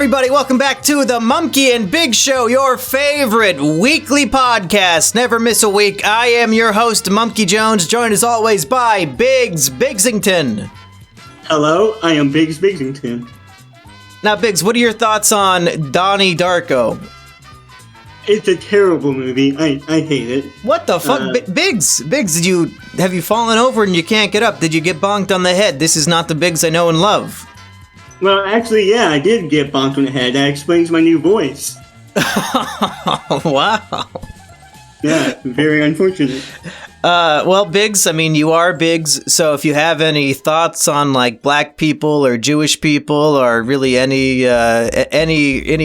everybody, welcome back to the Mumkey Bigs Show, your favorite weekly podcast. Never miss a week. I am your host, Mumkey Jones, joined as always by Biggs Bigsington. Hello, I am Biggs Bigsington. Now, Biggs, what are your thoughts on Donnie Darko? It's a terrible movie. I hate it. What the fuck? Biggs, have you fallen over and you can't get up? Did you get bonked on the head? This is not the Biggs I know and love. Well, actually, yeah, I did get bonked on the head. That explains my new voice. Wow. Yeah, very unfortunate. Well, Biggs, I mean, you are Biggs, so if you have any thoughts on, like, black people or Jewish people or really any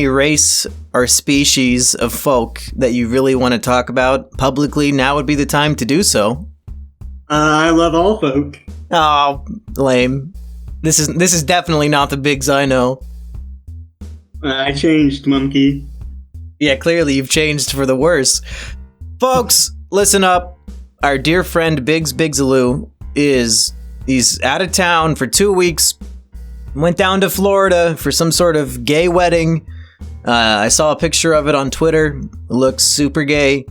race or species of folk that you really want to talk about publicly, now would be the time to do so. I love all folk. Oh, lame. This is definitely not the Biggs I know. I changed, Mumkey. Yeah, clearly you've changed for the worse. Folks, listen up. Our dear friend Biggs Bigsaloo he's out of town for 2 weeks. Went down to Florida for some sort of gay wedding. I saw a picture of it on Twitter. It looks super gay.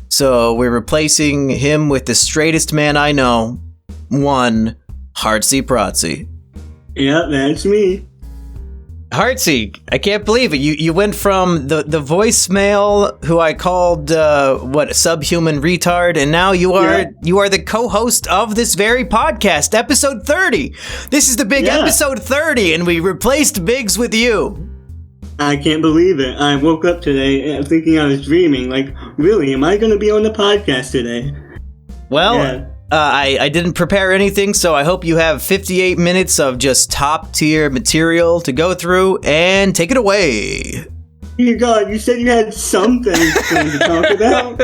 So we're replacing him with the straightest man I know. One, Hartsy. Yeah, that's me. Hartsy, I can't believe it. You went from the voicemail who I called subhuman retard, and now you are the co-host of this very podcast, episode 30. This is the big episode 30, and we replaced Biggs with you. I can't believe it. I woke up today thinking I was dreaming. Like, really, am I going to be on the podcast today? Well, yeah. I didn't prepare anything, so I hope you have 58 minutes of just top-tier material to go through, and take it away. Dear God, you said you had something to talk about.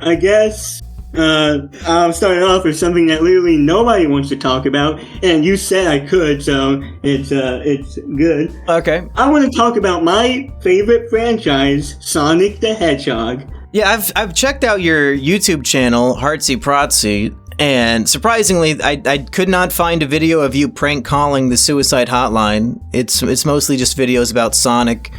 I guess I'll start off with something that literally nobody wants to talk about, and you said I could, so it's good. Okay. I want to talk about my favorite franchise, Sonic the Hedgehog. Yeah, I've checked out your YouTube channel, Hartsy Protsy, and surprisingly, I could not find a video of you prank calling the suicide hotline. It's mostly just videos about Sonic.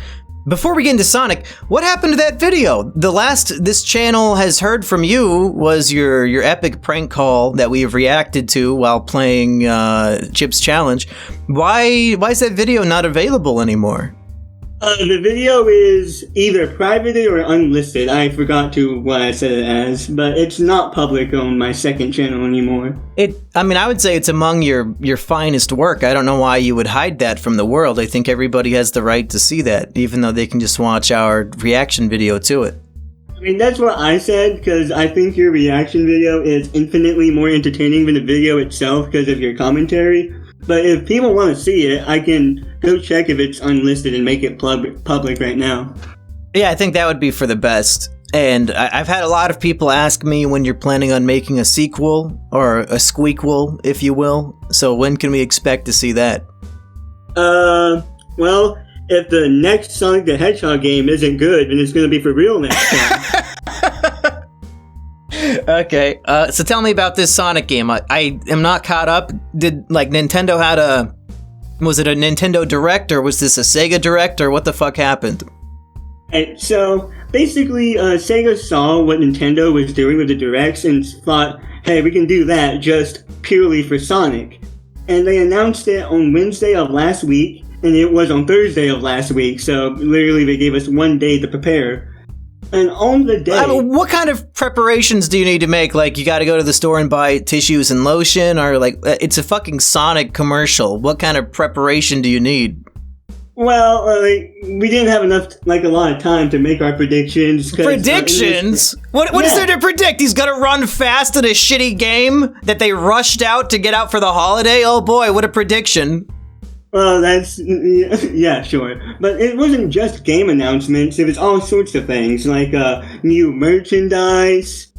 Before we get into Sonic, what happened to that video? The last this channel has heard from you was your epic prank call that we have reacted to while playing Chip's Challenge. Why is that video not available anymore? The video is either private or unlisted. I forgot what I said it as, but it's not public on my second channel anymore. I would say it's among your finest work. I don't know why you would hide that from the world. I think everybody has the right to see that, even though they can just watch our reaction video to it. I mean, that's what I said, because I think your reaction video is infinitely more entertaining than the video itself because of your commentary. But if people want to see it, I can go check if it's unlisted and make it public right now. Yeah, I think that would be for the best. And I've had a lot of people ask me when you're planning on making a sequel, or a squeakquel, if you will. So when can we expect to see that? Well, if the next Sonic the Hedgehog game isn't good, then it's going to be for real next time. Okay, so tell me about this Sonic game. I am not caught up. Did, Nintendo was it a Nintendo Direct, or was this a Sega Direct, or what the fuck happened? And so, basically, Sega saw what Nintendo was doing with the Directs and thought, hey, we can do that just purely for Sonic. And they announced it on Wednesday of last week, and it was on Thursday of last week, so literally they gave us 1 day to prepare. And on the day... what kind of preparations do you need to make? Like, you gotta go to the store and buy tissues and lotion? Or, it's a fucking Sonic commercial. What kind of preparation do you need? Well, we didn't have a lot of time to make our predictions. Predictions? What is there to predict? He's gonna run fast in a shitty game that they rushed out to get out for the holiday? Oh boy, what a prediction. Well, yeah, sure. But it wasn't just game announcements, it was all sorts of things, like new merchandise.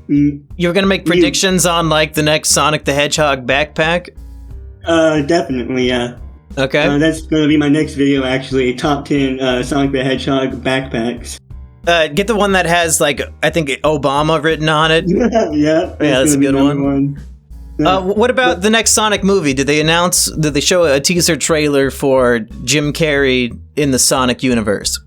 You're gonna make predictions on, the next Sonic the Hedgehog backpack? Definitely, yeah. Okay. That's gonna be my next video, actually, top 10 Sonic the Hedgehog backpacks. Get the one that has, I think Obama written on it. Yeah, that's a good one. What about the next Sonic movie? Did they show a teaser trailer for Jim Carrey in the Sonic universe?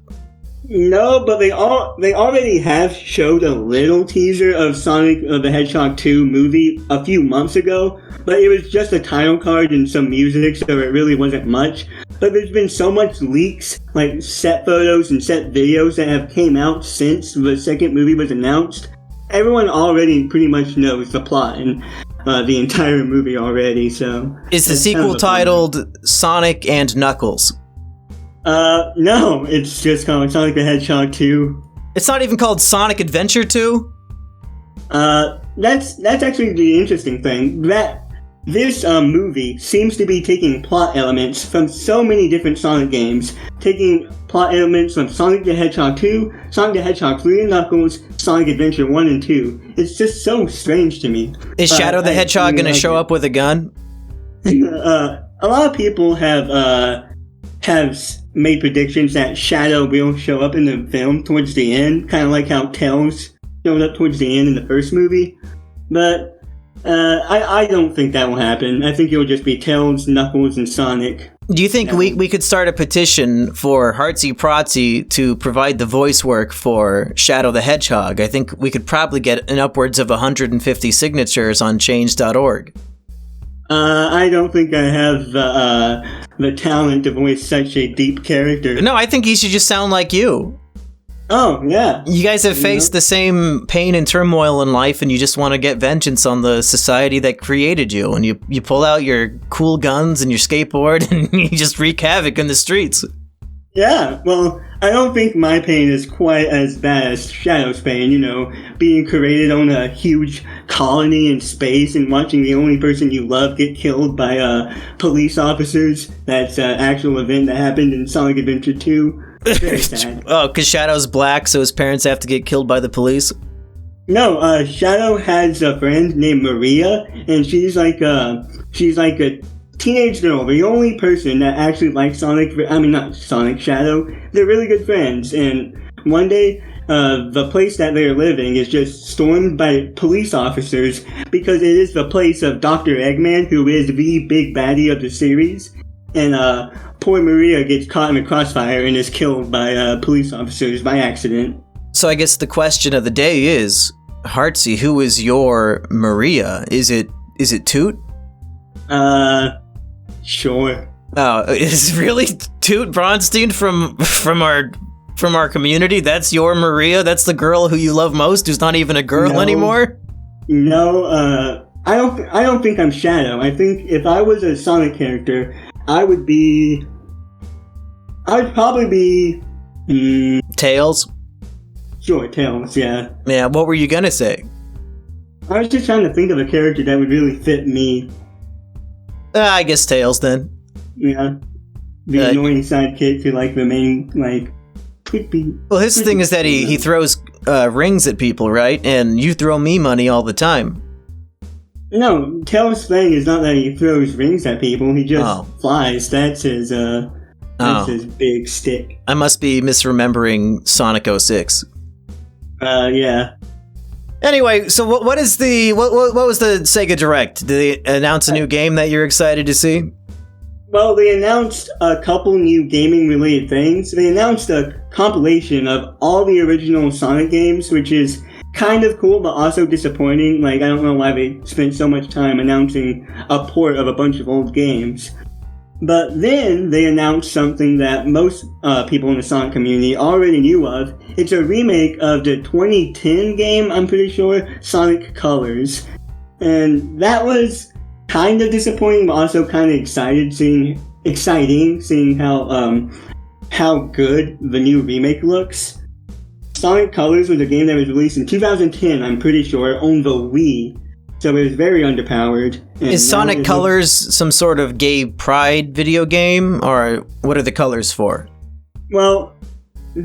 No, but they already have showed a little teaser of Sonic the Hedgehog 2 movie a few months ago, but it was just a title card and some music, so it really wasn't much. But there's been so much leaks, like set photos and set videos that have came out since the second movie was announced. Everyone already pretty much knows the plot and the entire movie already, so... Is the sequel titled Sonic and Knuckles? No, it's just called Sonic the Hedgehog 2. It's not even called Sonic Adventure 2? That's actually the interesting thing. That this movie seems to be taking plot elements from so many different Sonic games. Taking plot elements from Sonic the Hedgehog 2, Sonic the Hedgehog 3 and Knuckles, Sonic Adventure 1 and 2. It's just so strange to me. Is Shadow the Hedgehog going to show up with a gun? A lot of people have made predictions that Shadow will show up in the film towards the end, kind of like how Tails showed up towards the end in the first movie. But I don't think that will happen. I think it will just be Tails, Knuckles, and Sonic. Do you think we could start a petition for Hartsy to provide the voice work for Shadow the Hedgehog? I think we could probably get an upwards of 150 signatures on change.org. I don't think I have the talent to voice such a deep character. No, I think he should just sound like you. Oh, yeah. You guys have faced the same pain and turmoil in life, and you just want to get vengeance on the society that created you. And you pull out your cool guns and your skateboard, and you just wreak havoc in the streets. Yeah, well, I don't think my pain is quite as bad as Shadow's pain, being created on a huge colony in space and watching the only person you love get killed by police officers. That's an actual event that happened in Sonic Adventure 2. Very sad. Oh, because Shadow's black, so his parents have to get killed by the police? No, Shadow has a friend named Maria, and she's like a teenage girl, the only person that actually likes Shadow. They're really good friends, and one day, the place that they're living is just stormed by police officers because it is the place of Dr. Eggman, who is the big baddie of the series, and poor Maria gets caught in the crossfire and is killed by police officers by accident. So I guess the question of the day is, Hartsy, who is your Maria? Is it Toot? Sure. Oh, is really Toot Bronstein from our community? That's your Maria? That's the girl who you love most, who's not even a girl anymore? No, I don't think I'm Shadow. I think if I was a Sonic character, I would probably be Tails? Sure, Tails, yeah. Yeah, what were you gonna say? I was just trying to think of a character that would really fit me. I guess Tails, then. Yeah. The annoying sidekick to, the main, Well, his thing is that he throws rings at people, right? And you throw me money all the time. No, Tails' thing is not that he throws rings at people, he just flies. That's his big stick. I must be misremembering Sonic 06. Yeah. Anyway, so what was the Sega Direct? Did they announce a new game that you're excited to see? Well, they announced a couple new gaming-related things. They announced a compilation of all the original Sonic games, which is kind of cool, but also disappointing. I don't know why they spent so much time announcing a port of a bunch of old games. But then they announced something that most people in the Sonic community already knew of. It's a remake of the 2010 game, I'm pretty sure, Sonic Colors. And that was kind of disappointing, but also kind of exciting seeing how good the new remake looks. Sonic Colors was a game that was released in 2010, I'm pretty sure, on the Wii. So it was very underpowered. Is Sonic Colors some sort of gay pride video game, or what are the colors for? Well,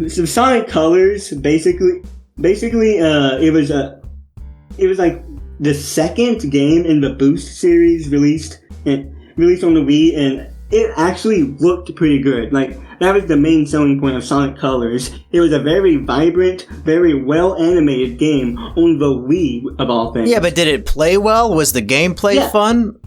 so Sonic Colors basically it was like the second game in the Boost series released on the Wii, and it actually looked pretty good. Like, that was the main selling point of Sonic Colors. It was a very vibrant, very well-animated game on the Wii, of all things. Yeah, but did it play well? Was the gameplay fun?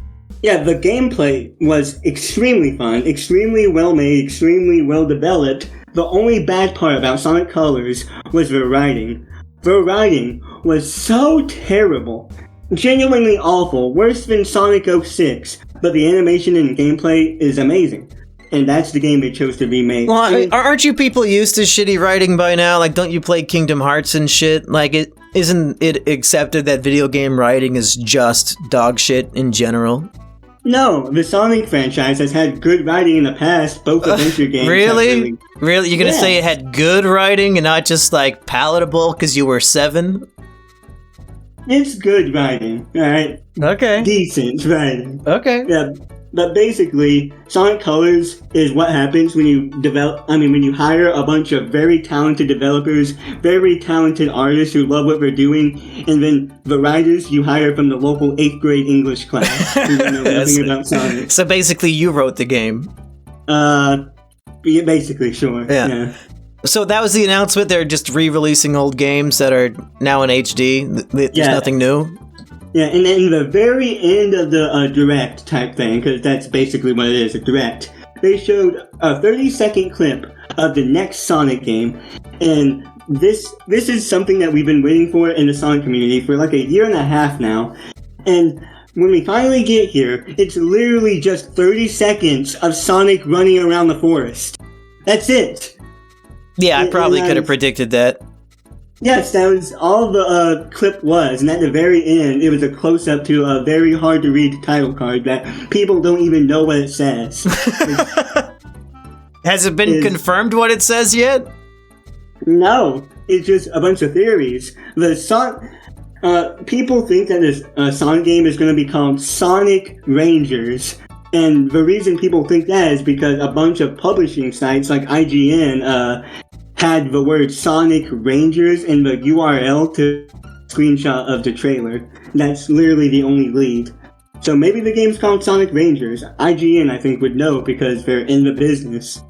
Yeah, the gameplay was extremely fun, extremely well-made, extremely well-developed. The only bad part about Sonic Colors was the writing. The writing was so terrible. Genuinely awful. Worse than Sonic 06. But the animation and gameplay is amazing. And that's the game they chose to remake. Well, aren't you people used to shitty writing by now? Like, don't you play Kingdom Hearts and shit? Like, isn't it accepted that video game writing is just dog shit in general? No, the Sonic franchise has had good writing in the past. Both adventure games. Really? Really? You're gonna say it had good writing and not just, like, palatable because you were 7? It's good writing, alright? Okay. Decent writing. Okay. Yeah, but basically, Sonic Colors is what happens when you when you hire a bunch of very talented developers, very talented artists who love what they're doing, and then the writers you hire from the local 8th grade English class who know nothing about Sonic. So basically, you wrote the game. Yeah, basically, sure. Yeah. So that was the announcement. They're just re-releasing old games that are now in HD. There's nothing new. Yeah, and then the very end of the direct type thing, because that's basically what it is, a direct, they showed a 30-second clip of the next Sonic game, and this is something that we've been waiting for in the Sonic community for like a year and a half now, and when we finally get here, it's literally just 30 seconds of Sonic running around the forest. That's it. Yeah, I probably could have predicted that. Yes, that was all the clip was, and at the very end, it was a close-up to a very hard-to-read title card that people don't even know what it says. Has it been confirmed what it says yet? No, it's just a bunch of theories. People think that this Sonic game is going to be called Sonic Rangers. And the reason people think that is because a bunch of publishing sites like IGN had the word Sonic Rangers in the URL to screenshot of the trailer. That's literally the only lead. So maybe the game's called Sonic Rangers. IGN, I think, would know because they're in the business.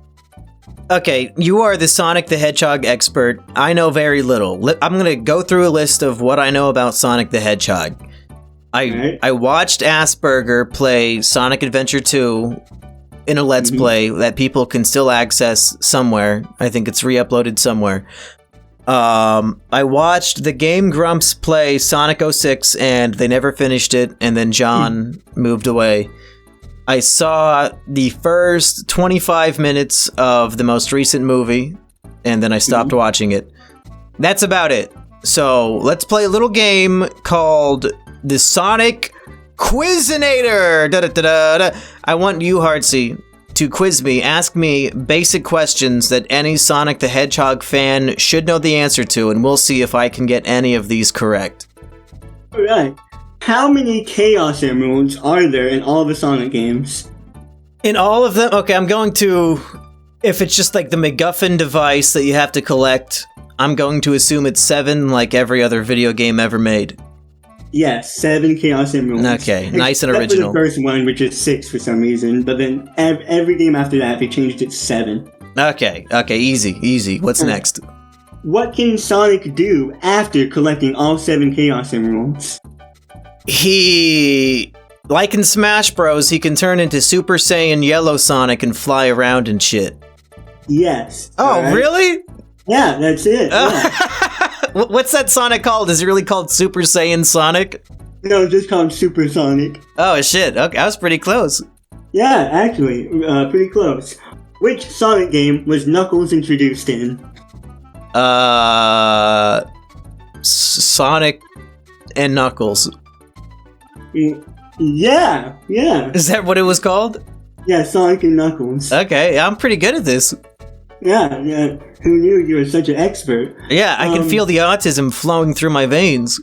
Okay, you are the Sonic the Hedgehog expert. I know very little. I'm going to go through a list of what I know about Sonic the Hedgehog. I watched Asperger play Sonic Adventure 2 in a Let's Play that people can still access somewhere. I think it's re-uploaded somewhere. I watched the Game Grumps play Sonic 06 and they never finished it, and then John moved away. I saw the first 25 minutes of the most recent movie, and then I stopped watching it. That's about it. So let's play a little game called the Sonic Quizinator. I want you, Hartsy, to quiz me. Ask me basic questions that any Sonic the Hedgehog fan should know the answer to, and we'll see if I can get any of these correct. Alright. How many Chaos Emeralds are there in all the Sonic games? In all of them? Okay, I'm going to... If it's just like the MacGuffin device that you have to collect, I'm going to assume it's 7 like every other video game ever made. Yes, 7 Chaos Emeralds. Okay, nice and original. Except for the first one, which is 6 for some reason, but then every game after that, they changed it to 7. Okay, easy. What's next? What can Sonic do after collecting all 7 Chaos Emeralds? He... Like in Smash Bros, he can turn into Super Saiyan Yellow Sonic and fly around and shit. Yes. Oh, right? Really? Yeah, that's it. Yeah. What's that Sonic called? Is it really called Super Saiyan Sonic? No, just called Super Sonic. Oh, shit. Okay, I was pretty close. Yeah, actually, pretty close. Which Sonic game was Knuckles introduced in? Sonic and Knuckles. Yeah. Is that what it was called? Yeah, Sonic and Knuckles. Okay, I'm pretty good at this. Yeah. Who knew you were such an expert? Yeah, I can feel the autism flowing through my veins.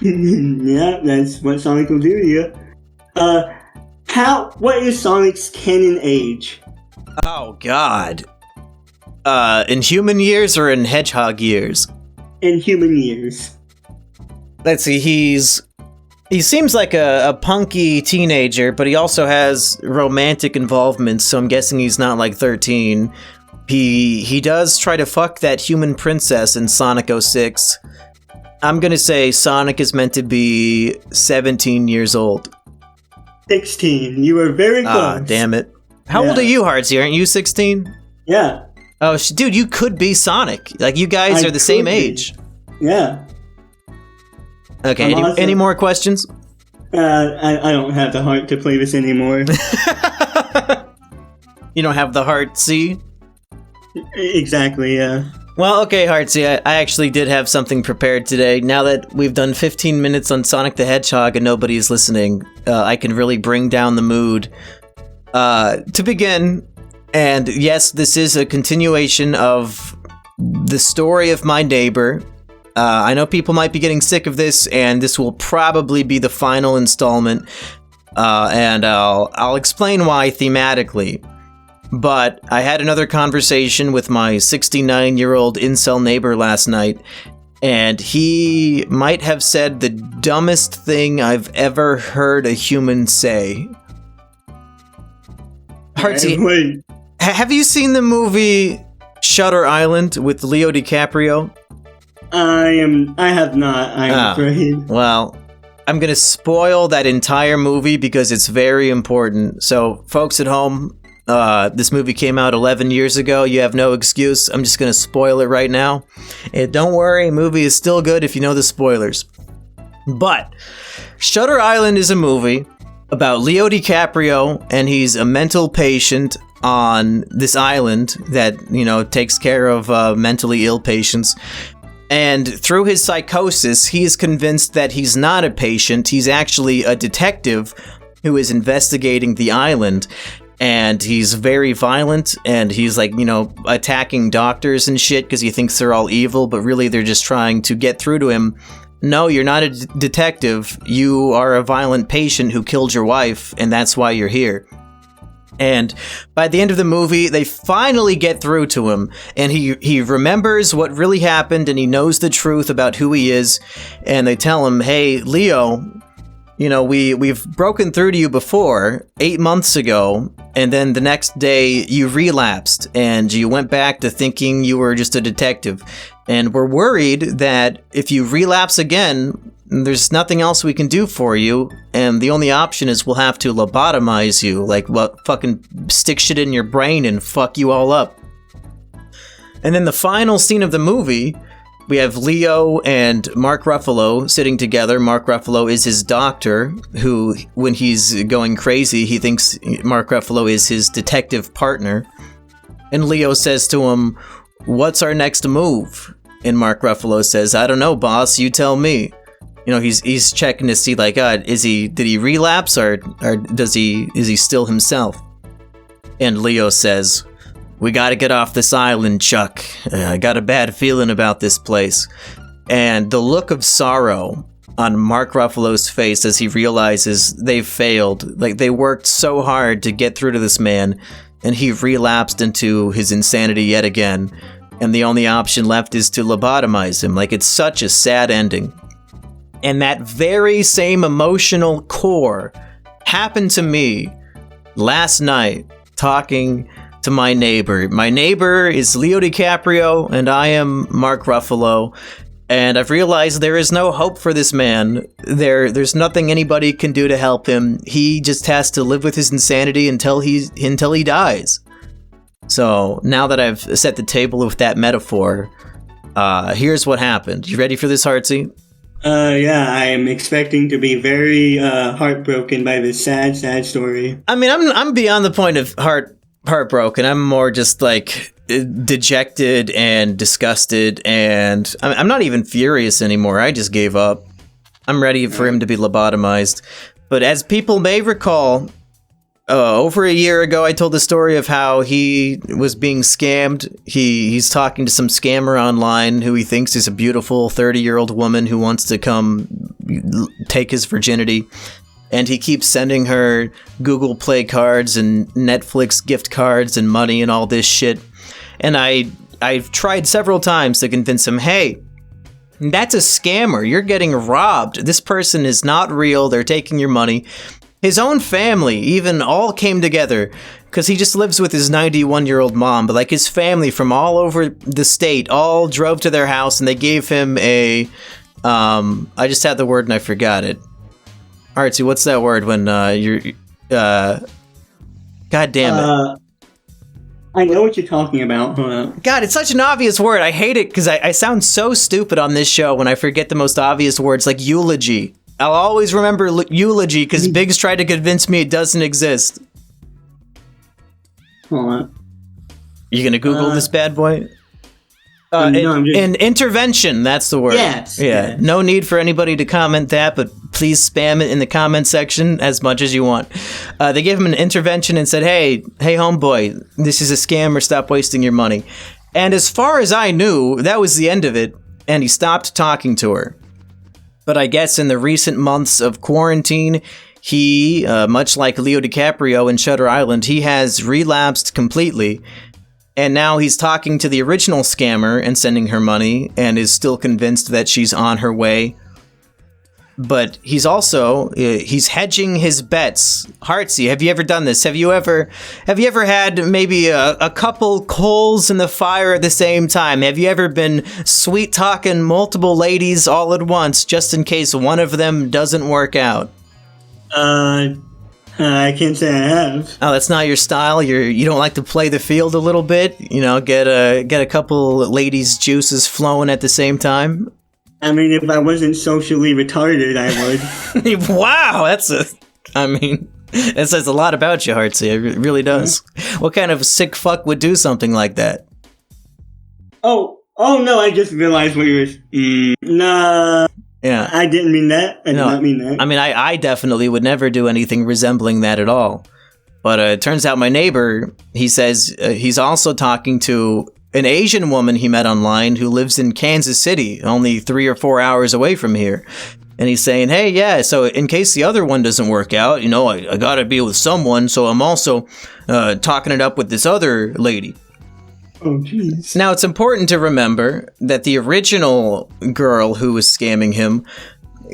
Yeah, that's what Sonic will do to you. What is Sonic's canon age? Oh, God. In human years or in hedgehog years? In human years. Let's see, he's He seems like a punky teenager, but he also has romantic involvements, so I'm guessing he's not like 13. He does try to fuck that human princess in Sonic 06. I'm gonna say Sonic is meant to be 17 years old. 16. You were very close. Ah, damn it. How old are you, Hartsy? Aren't you 16? Yeah. Oh, dude, you could be Sonic. Like, you guys are the same age. Yeah. Okay, any more questions? I don't have the heart to play this anymore. You don't have the heart, see? Exactly, yeah. Well, okay, Hartsy, I actually did have something prepared today. Now that we've done 15 minutes on Sonic the Hedgehog and nobody's listening, I can really bring down the mood. To begin, and yes, this is a continuation of the story of my neighbor. I know people might be getting sick of this, and this will probably be the final installment, and I'll explain why thematically. But I had another conversation with my 69-year-old incel neighbor last night, and he might have said the dumbest thing I've ever heard a human say. Hartsy, have you seen the movie Shutter Island with Leo DiCaprio? I have not, I'm afraid. Well, I'm gonna spoil that entire movie because it's very important. So, folks at home, this movie came out 11 years ago. You have no excuse. I'm just gonna spoil it right now. And don't worry, the movie is still good if you know the spoilers. But Shutter Island is a movie about Leo DiCaprio, and he's a mental patient on this island that, takes care of mentally ill patients. And through his psychosis, he is convinced that he's not a patient. He's actually a detective who is investigating the island. And he's very violent, and he's attacking doctors and shit because he thinks they're all evil, but really they're just trying to get through to him. No, you're not a detective. You are a violent patient who killed your wife, and that's why you're here. And by the end of the movie, they finally get through to him, and he remembers what really happened, and he knows the truth about who he is, and they tell him, hey, Leo, we've broken through to you before, 8 months ago, and then the next day you relapsed, and you went back to thinking you were just a detective, and we're worried that if you relapse again, there's nothing else we can do for you, and the only option is we'll have to lobotomize you, fucking stick shit in your brain and fuck you all up. And then the final scene of the movie, we have Leo and Mark Ruffalo sitting together. Mark Ruffalo is his doctor, who, when he's going crazy, he thinks Mark Ruffalo is his detective partner. And Leo says to him, "What's our next move?" And Mark Ruffalo says, "I don't know, boss, you tell me." He's checking to see, did he relapse, or is he still himself? And Leo says, "We gotta get off this island, Chuck. I got a bad feeling about this place." And the look of sorrow on Mark Ruffalo's face as he realizes they've failed. They worked so hard to get through to this man, and he relapsed into his insanity yet again. And the only option left is to lobotomize him. It's such a sad ending. And that very same emotional core happened to me last night talking to my neighbor. My neighbor is Leo DiCaprio, and I am Mark Ruffalo. And I've realized there is no hope for this man. There's nothing anybody can do to help him. He just has to live with his insanity until he dies. So now that I've set the table with that metaphor, here's what happened. You ready for this, Hartsy? Yeah, I am expecting to be very heartbroken by this sad, sad story. I mean, I'm beyond the point of heartbroken. I'm more just dejected and disgusted, and I'm not even furious anymore. I just gave up. I'm ready for him to be lobotomized. But as people may recall, over a year ago, I told the story of how he was being scammed. He's talking to some scammer online who he thinks is a beautiful 30-year-old woman who wants to come take his virginity. And he keeps sending her Google Play cards and Netflix gift cards and money and all this shit. And I've tried several times to convince him, hey, That's a scammer. You're getting robbed. This person is not real. They're taking your money. His own family even all came together because he just lives with his 91-year-old mom. But like his family from all over the state all drove to their house and they gave him a... I just had the word and I forgot it. Hartsy, what's that word when you're... God damn it. I know what you're talking about. God, it's such an obvious word. I hate it because I sound so stupid on this show when I forget the most obvious words, like eulogy. I'll always remember eulogy because Biggs tried to convince me it doesn't exist. Hold on. You gonna Google this bad boy? No, intervention, that's the word. Yes. Yeah. Yes. No need for anybody to comment that, but please spam it in the comment section as much as you want. They gave him an intervention and said, hey, homeboy, this is a scam or stop wasting your money. And as far as I knew, that was the end of it, and he stopped talking to her. But I guess in the recent months of quarantine, he, much like Leo DiCaprio in Shutter Island, he has relapsed completely. And now he's talking to the original scammer and sending her money and is still convinced that she's on her way. But he's also, he's hedging his bets. Hartsy, have you ever done this? Have you ever had maybe a couple coals in the fire at the same time? Have you ever been sweet-talking multiple ladies all at once just in case one of them doesn't work out? I can't say I have. Oh, that's not your style? You don't like to play the field a little bit? You know, get a couple ladies' juices flowing at the same time? I mean, if I wasn't socially retarded, I would. Wow, that says a lot about you, Hartsy. It really does. Mm-hmm. What kind of sick fuck would do something like that? Oh no, I just realized what you were... Nah. Yeah. I didn't mean that. I did not mean that. I mean, I definitely would never do anything resembling that at all. But it turns out my neighbor, he says he's also talking to an Asian woman he met online who lives in Kansas City, only 3 or 4 hours away from here. And he's saying, hey, yeah, so in case the other one doesn't work out, you know, I gotta be with someone, so I'm also talking it up with this other lady. Oh, jeez. Now, it's important to remember that the original girl who was scamming him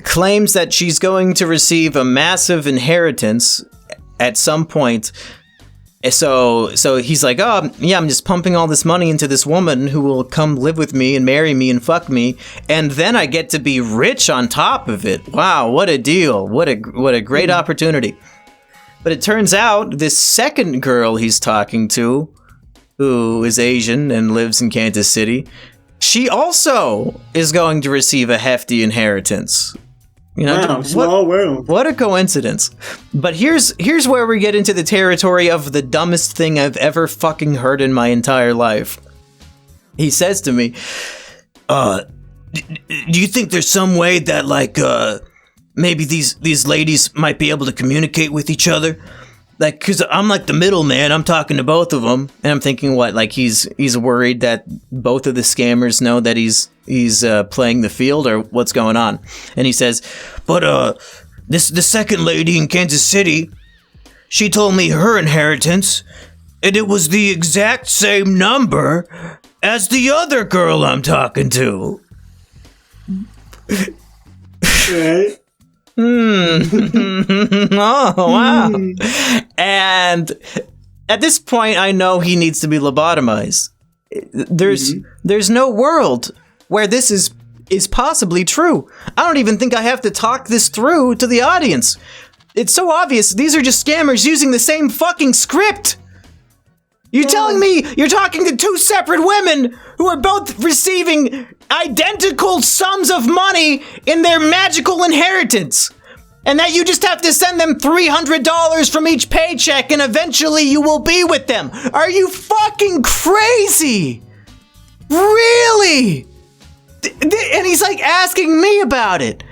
claims that she's going to receive a massive inheritance at some point. So he's like, oh, yeah, I'm just pumping all this money into this woman who will come live with me and marry me and fuck me, and then I get to be rich on top of it. Wow, what a deal. What a great opportunity. But it turns out this second girl he's talking to, who is Asian and lives in Kansas City, she also is going to receive a hefty inheritance. You know, wow, small world. What a coincidence. But here's where we get into the territory of the dumbest thing I've ever fucking heard in my entire life. He says to me, do you think there's some way that, like, maybe these ladies might be able to communicate with each other? Like, cause I'm like the middleman, I'm talking to both of them, and I'm thinking, what, like he's worried that both of the scammers know that he's playing the field, or what's going on? And he says, but the second lady in Kansas City, she told me her inheritance, and it was the exact same number as the other girl I'm talking to. Right. Oh, wow. And at this point, I know he needs to be lobotomized. There's no world where this is possibly true. I don't even think I have to talk this through to the audience. It's so obvious. These are just scammers using the same fucking script. You're telling me you're talking to two separate women who are both receiving identical sums of money in their magical inheritance, and that you just have to send them $300 from each paycheck and eventually you will be with them. Are you fucking crazy? Really? And he's like asking me about it.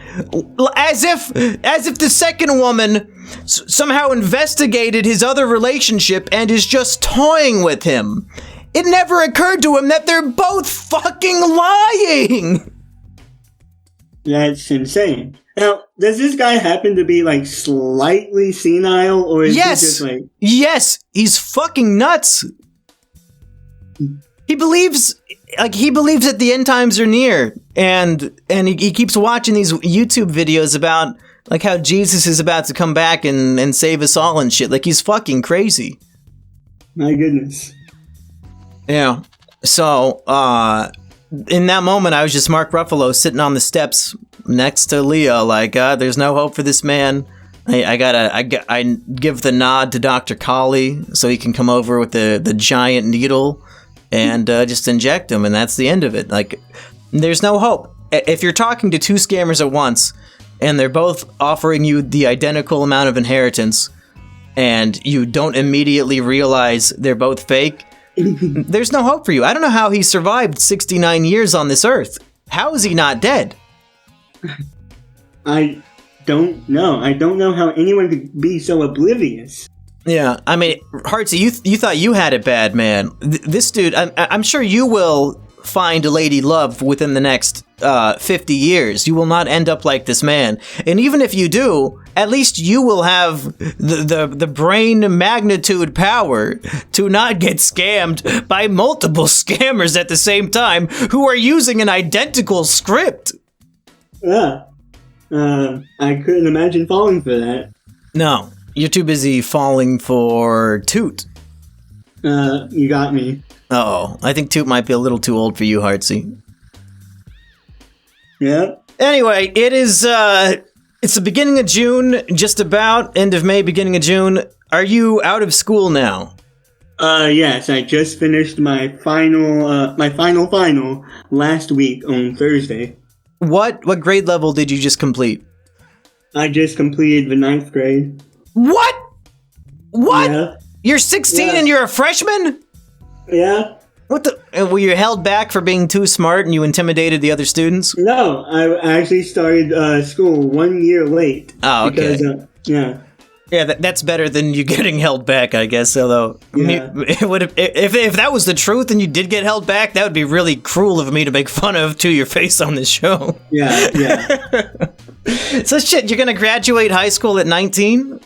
As if the second woman somehow investigated his other relationship and is just toying with him. It never occurred to him that they're both fucking lying. That's insane. Now, does this guy happen to be, like, slightly senile, or is he just, like... Yes, he's fucking nuts. He believes like he believes that the end times are near, and he keeps watching these YouTube videos about like how Jesus is about to come back and save us all and shit. Like he's fucking crazy. My goodness. Yeah. So, in that moment, I was just Mark Ruffalo sitting on the steps next to Leo, like, there's no hope for this man. I give the nod to Dr. Colley so he can come over with the giant needle and just inject him, and that's the end of it. Like, there's no hope. If you're talking to two scammers at once, and they're both offering you the identical amount of inheritance, and you don't immediately realize they're both fake, there's no hope for you. I don't know how he survived 69 years on this earth. How is he not dead? I don't know. I don't know how anyone could be so oblivious. Yeah, I mean, Hartsy, you thought you had it bad, man. This dude, I'm sure you will find a lady love within the next 50 years. You will not end up like this man. And even if you do, at least you will have the brain magnitude power to not get scammed by multiple scammers at the same time who are using an identical script. Yeah. I couldn't imagine falling for that. No, you're too busy falling for Toot. You got me. Uh-oh, I think Toot might be a little too old for you, Hartsy. Yeah. Anyway, it's the beginning of June, just about, end of May, beginning of June. Are you out of school now? Yes, I just finished my final last week on Thursday. What grade level did you just complete? I just completed the 9th grade. What? Yeah. You're 16 Yeah. and you're a freshman? Yeah. What the? Were you held back for being too smart and you intimidated the other students? No, I actually started school 1 year late. Oh, okay. Because, yeah. Yeah, that's better than you getting held back, I guess. Although, Yeah. it would if that was the truth and you did get held back, that would be really cruel of me to make fun of to your face on this show. Yeah. So shit, you're gonna graduate high school at 19?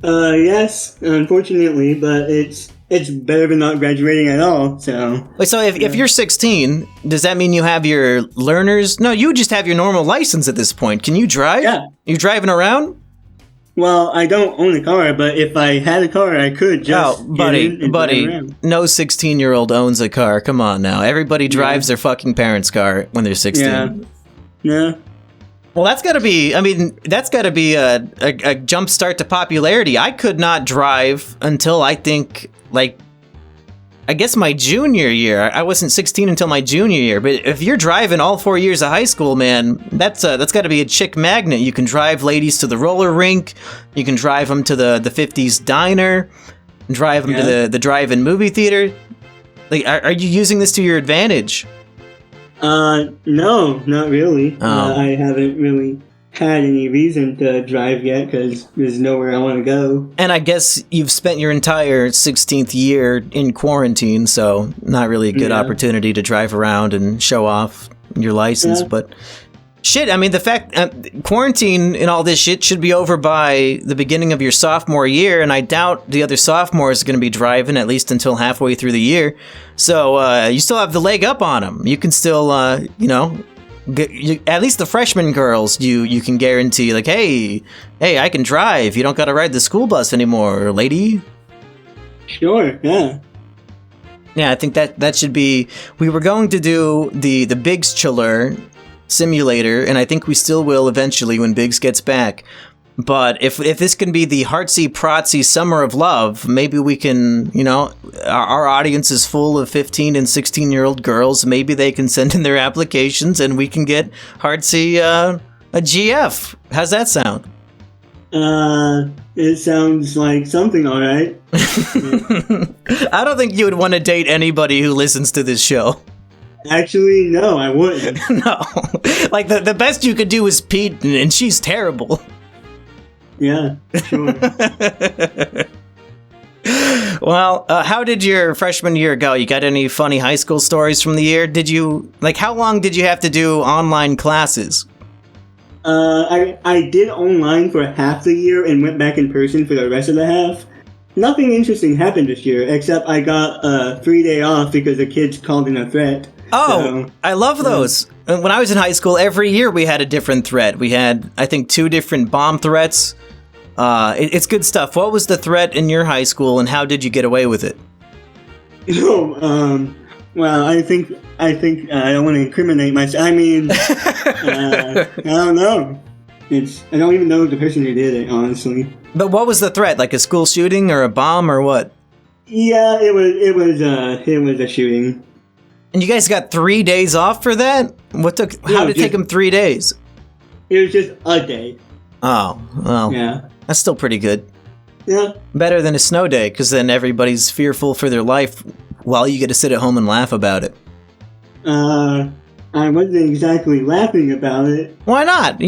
Yes, unfortunately, but it's better than not graduating at all, so... Wait, so if you're 16, does that mean you have your learners? No, you just have your normal license at this point. Can you drive? Yeah. You driving around? Well, I don't own a car, but if I had a car, I could just get in and drive buddy, around. no 16-year-old owns a car. Come on now. Everybody drives their fucking parents' car when they're 16. Yeah. Well, that's gotta be a jump start to popularity. I could not drive until I think, I guess my junior year. I wasn't 16 until my junior year. But if you're driving all 4 years of high school, man, that's gotta be a chick magnet. You can drive ladies to the roller rink. You can drive them to the 50s diner. Drive them to the drive-in movie theater. Like, are you using this to your advantage? No, not really. Oh. I haven't really had any reason to drive yet because there's nowhere I want to go. And I guess you've spent your entire 16th year in quarantine, so not really a good opportunity to drive around and show off your license. Yeah. But shit, I mean, the fact quarantine and all this shit should be over by the beginning of your sophomore year, and I doubt the other sophomores are going to be driving at least until halfway through the year. So you still have the leg up on them. You can still, at least the freshman girls, you can guarantee, like, hey, I can drive. You don't got to ride the school bus anymore, lady. Sure, yeah. Yeah, I think that should be... We were going to do the Bigs Chiller simulator, and I think we still will eventually when Biggs gets back. But if this can be the Hartsy Protsy Summer of Love, maybe we can, our audience is full of 15 and 16-year-old girls. Maybe they can send in their applications and we can get Hartsy a GF. How's that sound? It sounds like something, all right. I don't think you would want to date anybody who listens to this show. Actually, no, I wouldn't. No. Like, the best you could do is Pete, and she's terrible. Yeah, sure. Well, how did your freshman year go? You got any funny high school stories from the year? How long did you have to do online classes? I did online for half the year and went back in person for the rest of the half. Nothing interesting happened this year, except I got a 3-day off because the kids called in a threat. Oh, I love those. When I was in high school, every year we had a different threat. We had, I think, 2 different bomb threats. It's good stuff. What was the threat in your high school, and how did you get away with it? Well, I think I don't want to incriminate myself. I mean, I don't know. I don't even know the person who did it, honestly. But what was the threat? Like a school shooting or a bomb or what? Yeah, it was a shooting. And you guys got 3 days off for that? How did it take them 3 days? It was just a day. Oh, well. Yeah. That's still pretty good. Yeah. Better than a snow day, because then everybody's fearful for their life while you get to sit at home and laugh about it. I wasn't exactly laughing about it. Why not?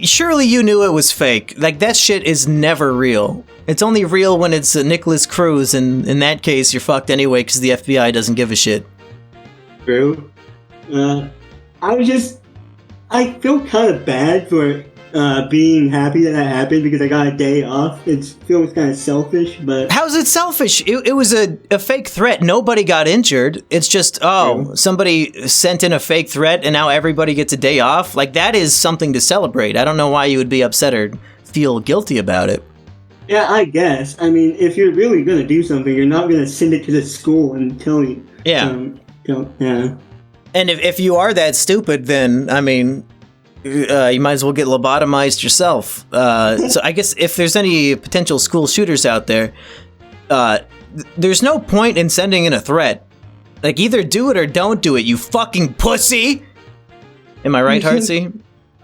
Surely you knew it was fake. Like, that shit is never real. It's only real when it's Nicholas Cruz, and in that case, you're fucked anyway because the FBI doesn't give a shit. True. I feel kind of bad for being happy that happened because I got a day off. It feels kind of selfish, but... How's it selfish? It was a fake threat. Nobody got injured. It's just, somebody sent in a fake threat and now everybody gets a day off. Like, that is something to celebrate. I don't know why you would be upset or feel guilty about it. Yeah, I guess. I mean, if you're really going to do something, you're not going to send it to the school and tell you. Yeah. Yeah. And if you are that stupid, then, I mean... you might as well get lobotomized yourself. So I guess if there's any potential school shooters out there, there's no point in sending in a threat. Like, either do it or don't do it, you fucking pussy! Am I right, Hartsy?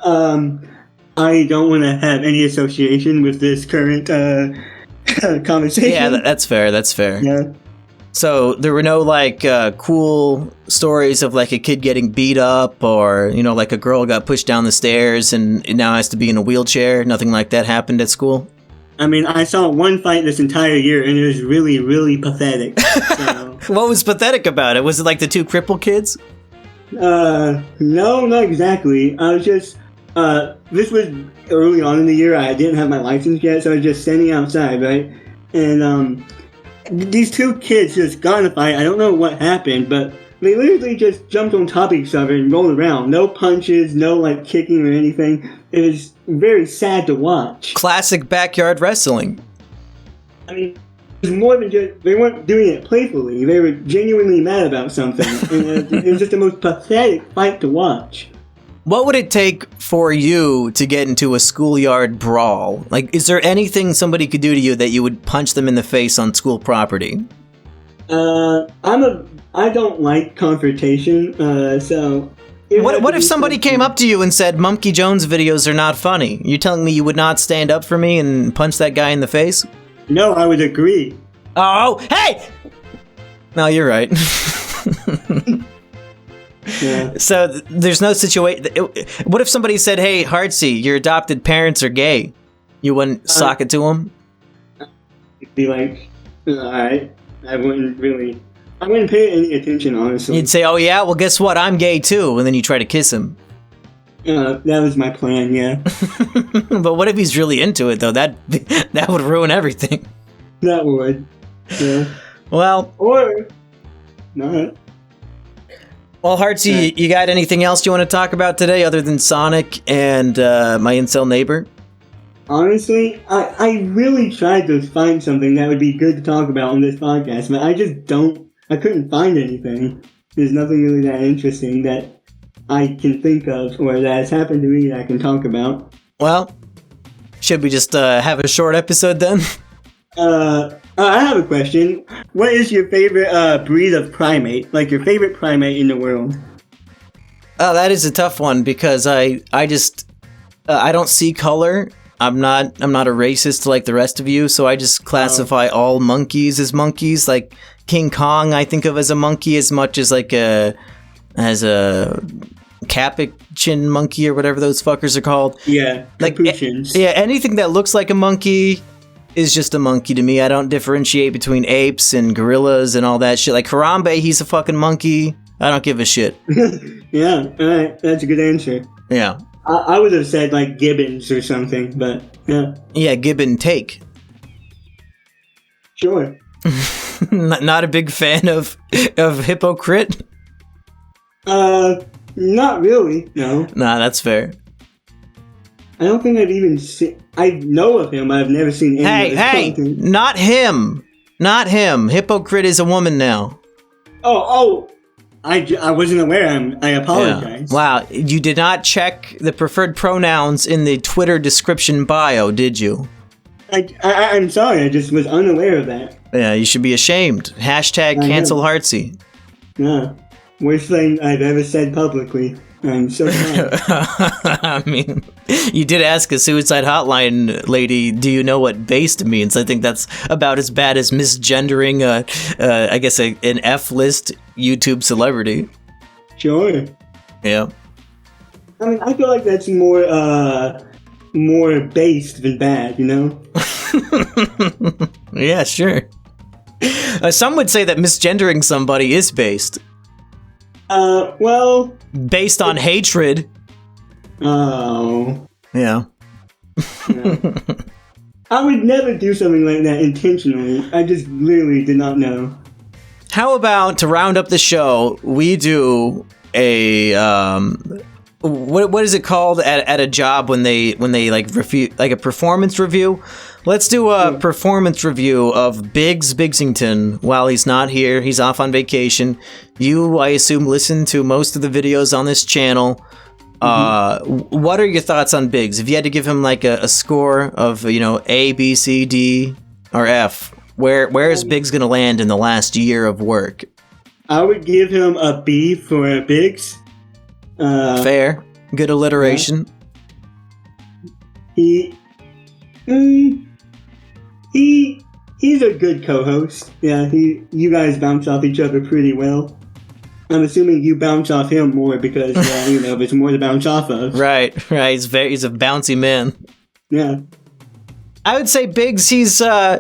I don't want to have any association with this current conversation. Yeah, that's fair, that's fair. Yeah. So there were no, like, cool stories of, like, a kid getting beat up or, you know, like a girl got pushed down the stairs and now has to be in a wheelchair? Nothing like that happened at school? I mean, I saw one fight this entire year and it was really, really pathetic. So. What was pathetic about it? Was it like the 2 cripple kids? No, not exactly. I was just, this was early on in the year. I didn't have my license yet, so I was just standing outside, right? And, these 2 kids just got in a fight. I don't know what happened, but they literally just jumped on top of each other and rolled around. No punches, no, like, kicking or anything. It was very sad to watch. Classic backyard wrestling. I mean, it was more than just... They weren't doing it playfully. They were genuinely mad about something. And it was just the most pathetic fight to watch. What would it take for you to get into a schoolyard brawl? Like, is there anything somebody could do to you that you would punch them in the face on school property? I don't like confrontation, so... What if somebody came up to you and said, Mumkey Jones videos are not funny? You're telling me you would not stand up for me and punch that guy in the face? No, I would agree. Oh, hey! No, you're right. Yeah. So there's no situation. What if somebody said, "Hey, Hartsy, your adopted parents are gay"? You wouldn't sock it to them? It'd be like, all right. I wouldn't pay any attention, honestly. You'd say, "Oh yeah, well guess what? I'm gay too," and then you try to kiss him. That was my plan, yeah. But what if he's really into it though? That would ruin everything. That would. Yeah. Well. Or not. Well, Hartsy, you got anything else you want to talk about today other than Sonic and my incel neighbor? Honestly, I really tried to find something that would be good to talk about on this podcast, but I couldn't find anything. There's nothing really that interesting that I can think of or that has happened to me that I can talk about. Well, should we just have a short episode then? I have a question. What is your favorite breed of primate? Like your favorite primate in the world? Oh, that is a tough one because I just I don't see color. I'm not a racist like the rest of you, so I just classify all monkeys as monkeys. Like King Kong, I think of as a monkey as much as like a capuchin monkey or whatever those fuckers are called. Yeah, capuchins. Like, yeah, anything that looks like a monkey is just a monkey to me. I don't differentiate between apes and gorillas and all that shit. Like Harambe, he's a fucking monkey. I don't give a shit. Yeah, alright, that's a good answer. Yeah. I would have said like gibbons or something, but yeah. Yeah, gibbon take. Sure. Not a big fan of hypocrite. Not really, no. Nah, that's fair. I don't think I've even seen... I know of him, but I've never seen any of his content. Not him! Not him! Hypocrite is a woman now. Oh! I wasn't aware. I apologize. Yeah. Wow, you did not check the preferred pronouns in the Twitter description bio, did you? I'm sorry, I just was unaware of that. Yeah, you should be ashamed. Hashtag cancel Hartsy. Yeah. Worst thing I've ever said publicly. I'm so sorry. I mean, you did ask a suicide hotline lady, do you know what based means? I think that's about as bad as misgendering, I guess, an F-list YouTube celebrity. Sure. Yeah. I mean, I feel like that's more based than bad, you know? Yeah, sure. Some would say that misgendering somebody is based. Well... Based on hatred. Oh. Yeah. I would never do something like that intentionally. I just literally did not know. How about, to round up the show, we do a, what is it called at a job when they like like a performance review? Let's do a performance review of Bigsington while he's not here. He's off on vacation. You, I assume, listen to most of the videos on this channel. What are your thoughts on Biggs? If you had to give him like a score of, A, B, C, D, or F, where is Biggs gonna land in the last year of work? I would give him a B for Biggs. Fair. Good alliteration. He's a good co-host. Yeah, you guys bounce off each other pretty well. I'm assuming you bounce off him more because there's more to bounce off of. Right. He's a bouncy man. Yeah. I would say Biggs, I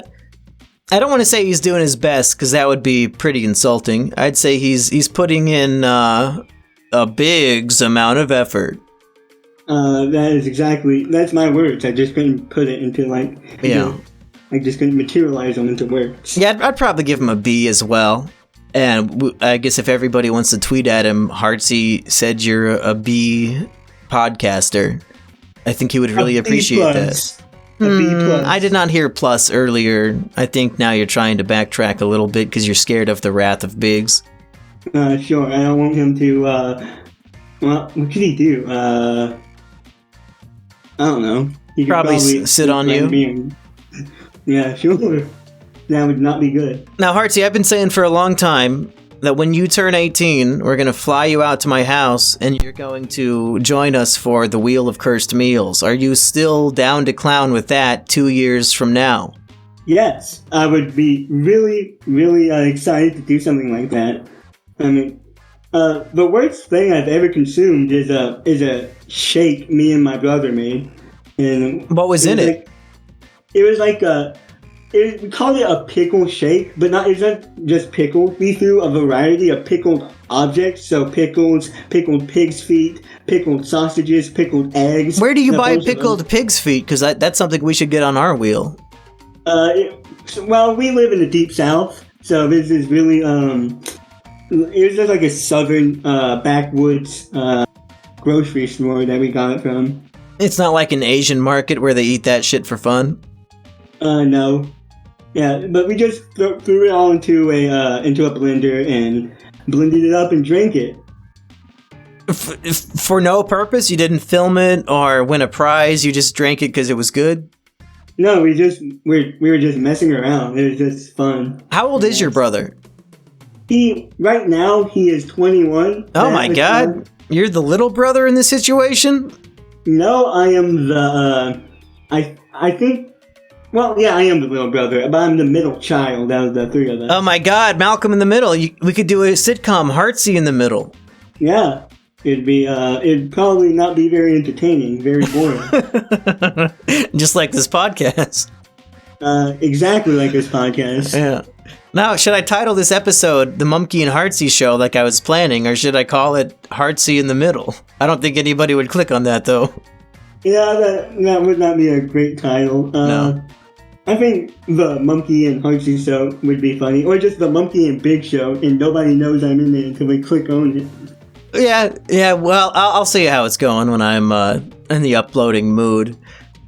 don't want to say he's doing his best because that would be pretty insulting. I'd say he's putting in a Biggs amount of effort. That's my words. I just couldn't put it into I just couldn't materialize them into words. Yeah, I'd probably give him a B as well. And I guess if everybody wants to tweet at him, Hartsy said you're a B podcaster. I think he would really appreciate that. A B plus. I did not hear plus earlier. I think now you're trying to backtrack a little bit because you're scared of the wrath of Biggs. Sure. I don't want him to, what could he do? I don't know. He could probably sit on you. Yeah, sure. That would not be good. Now, Hartsy, I've been saying for a long time that when you turn 18, we're going to fly you out to my house and you're going to join us for the Wheel of Cursed Meals. Are you still down to clown with that 2 years from now? Yes, I would be really, really excited to do something like that. I mean, the worst thing I've ever consumed is a shake me and my brother made. And what was in it? It was like we called it a pickle shake, but it's not just pickle. We threw a variety of pickled objects, so pickles, pickled pig's feet, pickled sausages, pickled eggs. Where do you buy pickled pig's feet? Because that's something we should get on our wheel. Well, we live in the deep south, so this is really it was just like a southern backwoods grocery store that we got it from. It's not like an Asian market where they eat that shit for fun. No. Yeah, but we just threw it all into a blender and blended it up and drank it. For no purpose? You didn't film it or win a prize? You just drank it because it was good? No, we were just messing around. It was just fun. How old is your brother? Right now he is 21. Oh my god! Fun. You're the little brother in this situation? No, I am the. I think. Well, yeah, I am the little brother, but I'm the middle child out of the three of us. Oh my god, Malcolm in the Middle. We could do a sitcom, Hartsy in the Middle. Yeah, it'd probably not be very entertaining, very boring. Just like this podcast. Exactly like this podcast. Yeah. Now, should I title this episode The Mumkey and Hartsy Show like I was planning, or should I call it Hartsy in the Middle? I don't think anybody would click on that, though. Yeah, that would not be a great title. No. I think the Mumkey and Hartsy Show would be funny, or just the Mumkey and Big Show, and nobody knows I'm in there until they click on it. Yeah. Well, I'll see how it's going when I'm in the uploading mood.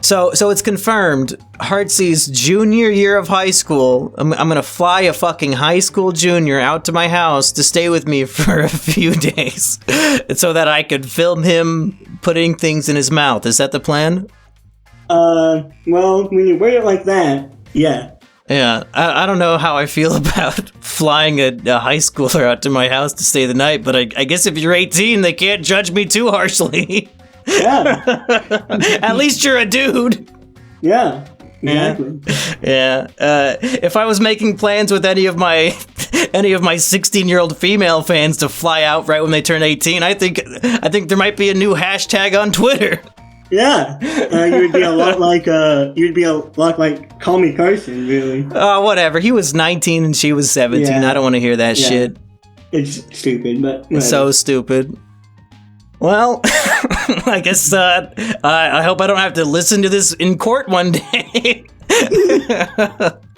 So it's confirmed. Hartsy's junior year of high school. I'm gonna fly a fucking high school junior out to my house to stay with me for a few days, so that I could film him putting things in his mouth. Is that the plan? Well, when you wear it like that, yeah. Yeah, I don't know how I feel about flying a high schooler out to my house to stay the night, but I guess if you're 18, they can't judge me too harshly. Yeah. At least you're a dude. Yeah, exactly. Yeah. If I was making plans with any of my 16-year-old female fans to fly out right when they turn 18, I think there might be a new hashtag on Twitter. Yeah, you would be a lot like Call Me Carson, really. Oh, whatever. He was 19 and she was 17. Yeah. I don't want to hear that shit. It's stupid, but whatever. It's so stupid. Well, I guess I hope I don't have to listen to this in court one day.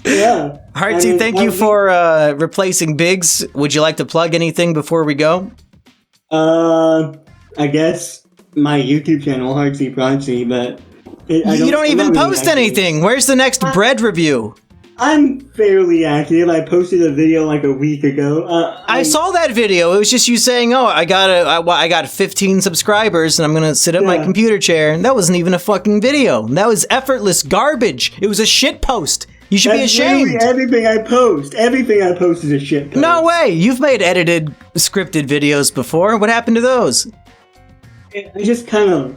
Yeah. Hartsy, thank you for replacing Biggs. Would you like to plug anything before we go? I guess my YouTube channel, Hartsy Protsy, but you don't even post anything. Where's the next bread review? I'm fairly active. I posted a video like a week ago. I saw that video. It was just you saying, "Oh, I got 15 subscribers, and I'm gonna sit at my computer chair." And that wasn't even a fucking video. That was effortless garbage. It was a shit post. You should be ashamed. Everything I post is a shit post. No way. You've made edited, scripted videos before. What happened to those? I just kind of,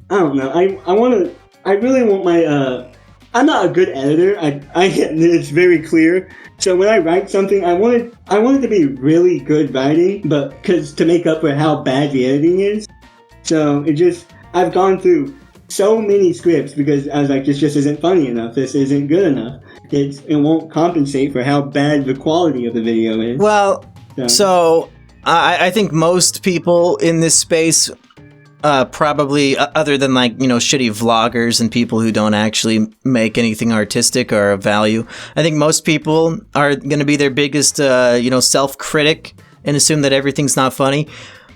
I don't know. I really want my. I'm not a good editor. It's very clear. So when I write something, I want it to be really good writing, but to make up for how bad the editing is. So I've gone through so many scripts because I was like, this just isn't funny enough. This isn't good enough. It won't compensate for how bad the quality of the video is. Well, so I think most people in this space, probably other than shitty vloggers and people who don't actually make anything artistic or of value, I think most people are going to be their biggest, self-critic and assume that everything's not funny.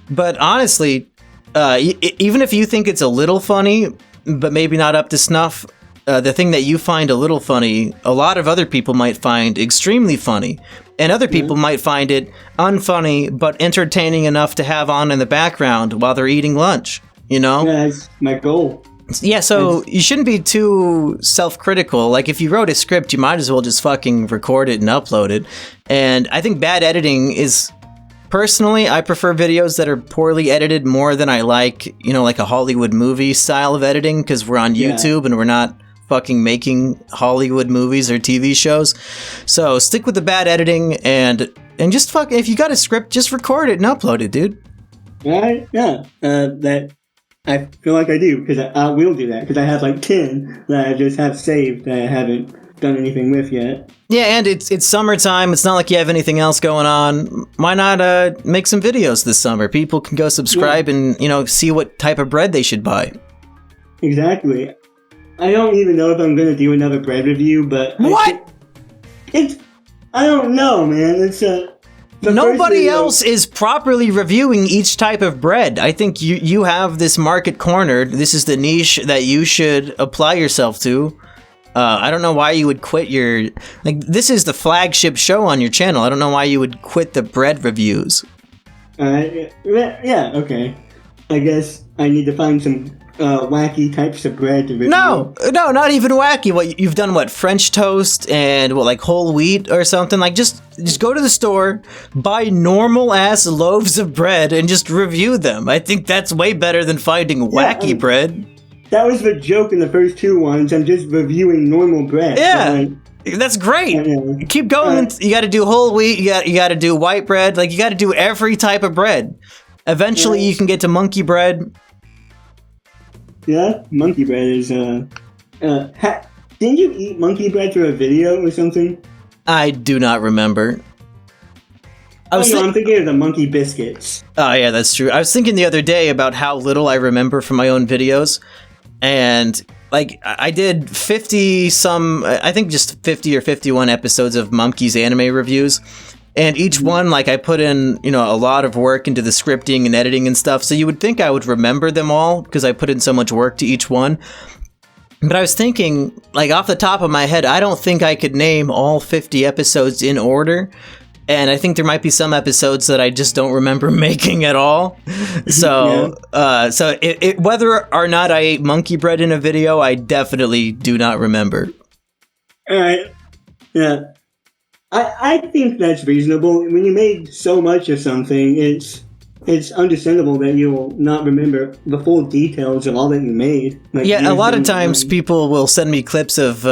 But honestly, even if you think it's a little funny, but maybe not up to snuff, the thing that you find a little funny, a lot of other people might find extremely funny. And other people might find it unfunny, but entertaining enough to have on in the background while they're eating lunch, you know? Yeah, that's my goal. Yeah, so you shouldn't be too self-critical. Like, if you wrote a script, you might as well just fucking record it and upload it. And I think bad editing is... Personally, I prefer videos that are poorly edited more than I like, like a Hollywood movie style of editing, because we're on YouTube and we're not fucking making Hollywood movies or TV shows. So stick with the bad editing and just fucking, if you got a script, just record it and upload it, dude. That I feel like I do, because I will do that, because I have like 10 that I just have saved that I haven't done anything with yet. Yeah, and it's summertime. It's not like you have anything else going on. Why not make some videos this summer? People can go subscribe and, see what type of bread they should buy. Exactly. I don't even know if I'm going to do another bread review, but... What? I don't know, man. Nobody else is properly reviewing each type of bread. I think you have this market cornered. This is the niche that you should apply yourself to. I don't know why you would quit your... this is the flagship show on your channel. I don't know why you would quit the bread reviews. Yeah, okay. I guess I need to find some wacky types of bread to review. No, not even wacky. What you've done? What, French toast and whole wheat or something? Just go to the store, buy normal ass loaves of bread, and just review them. I think that's way better than finding wacky bread. That was the joke in the first two ones. I'm just reviewing normal bread. Yeah. That's great. Keep going. You got to do whole wheat. You got to do white bread. You got to do every type of bread. Eventually, you can get to monkey bread. Yeah, monkey bread is. Didn't you eat monkey bread for a video or something? I do not remember. I'm thinking of the monkey biscuits. Oh yeah, that's true. I was thinking the other day about how little I remember from my own videos, and I did 50 some, I think just 50 or 51 episodes of Mumkey's anime reviews, And each one, like, I put in, a lot of work into the scripting and editing and stuff, so you would think I would remember them all, because I put in so much work to each one. But I was thinking, like, off the top of my head, I don't think I could name all 50 episodes in order. And I think there might be some episodes that I just don't remember making at all. So, whether or not I ate monkey bread in a video, I definitely do not remember. Alright. Yeah. I think that's reasonable. When you made so much of something, it's understandable that you will not remember the full details of all that you made. Like, yeah, a lot of times people will send me clips of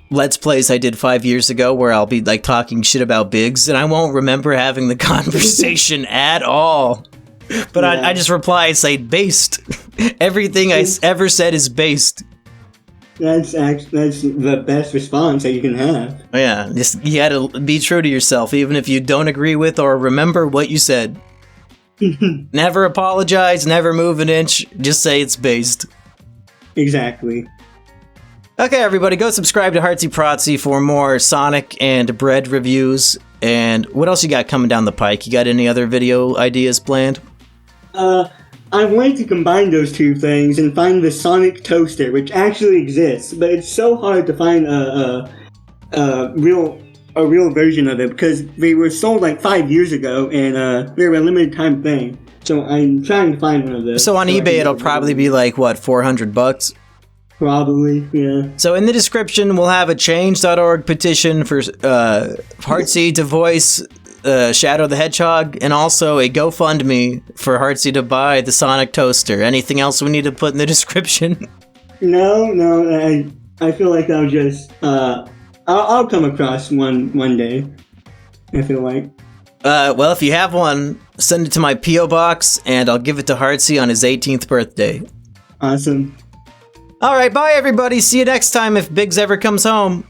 Let's Plays I did 5 years ago where I'll be like talking shit about Biggs, and I won't remember having the conversation at all. But I just reply and say, based. Everything I ever said is based. That's the best response that you can have. Yeah, just you gotta be true to yourself, even if you don't agree with or remember what you said. Never apologize, never move an inch, just say it's based. Exactly. Okay, everybody, go subscribe to Hartsy Protsy for more Sonic and bread reviews. And what else you got coming down the pike? You got any other video ideas planned? I wanted to combine those two things and find the Sonic Toaster, which actually exists, but it's so hard to find a real version of it because they were sold like 5 years ago and they were a limited time thing. So I'm trying to find one of those. So on eBay, it'll probably be like what, $400? Probably, yeah. So in the description, we'll have a change.org petition for Hartsy to voice Shadow the Hedgehog, and also a GoFundMe for Hartsy to buy the Sonic Toaster. Anything else we need to put in the description? No, I feel like I'll just, I'll come across one day, I feel like. Well, if you have one, send it to my P.O. Box, and I'll give it to Hartsy on his 18th birthday. Awesome. Alright, bye everybody, see you next time if Biggs ever comes home.